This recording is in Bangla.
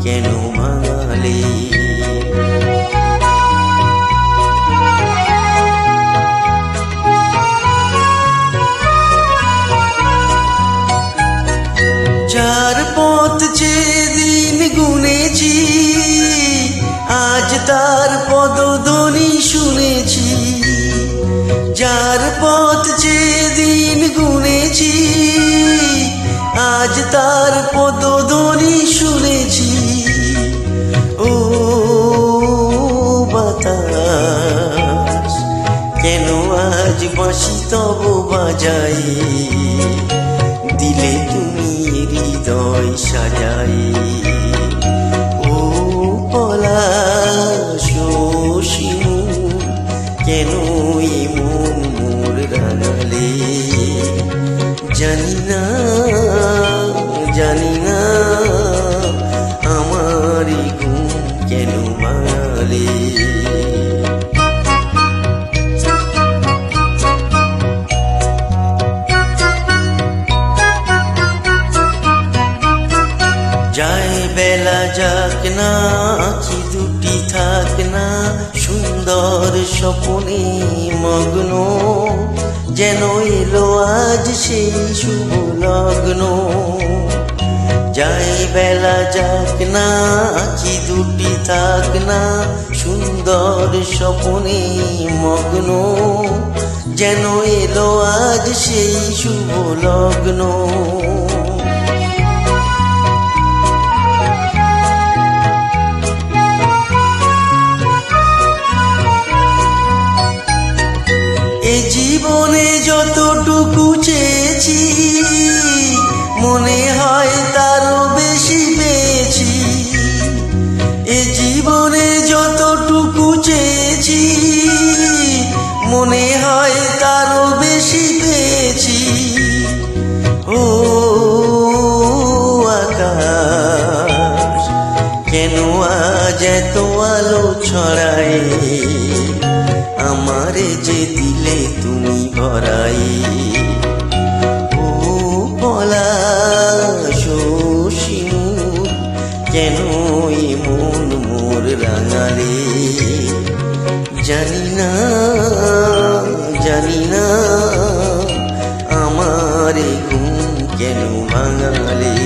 কেন ভাঙালে। যার পথ যেদিন গুনেছি, আজ তার পদধ্বনি শুনেছি। যার পথ যেদিন গুনেছি, আজ তার পদধ্বনি শুনেছি। ও বাতাস, কেন আজ বাঁশি তব বাজাই, দিলে তুমি হৃদয় সাজাই। ও পলাশ শিমুল, কেন এমন মোর রাঙালে। জানি না জানি না, আমার ঘুম কেন ভাঙালে। যায় বেলা যাক না, আঁখি দুটি থাক না, সুন্দর স্বপ্নে মগ্ন। যেন এলো আজ সেই শুভ লগ্ন। যায় বেলা যাক না, আঁখি দুটি থাক না, সুন্দর স্বপ্নে মগ্ন। যেন এলো আজ সেই শুভ লগ্ন। এ জীবনে যতটুকু চেয়েছি, মনে হয় তারও বেশি পেয়েছি। এ জীবনে যতটুকু চেয়েছি, মনে হয় তারও বেশি পেয়েছি। ও আকাশ, কেন আজ এত আলো ছড়ায়, আমারে যে দিলে তুমি ভরাই। ও পলাশ শিমুল, কেন এমন মোর রাঙালে। জানি না জানি না, আমার ঘুম কেন ভাঙালে।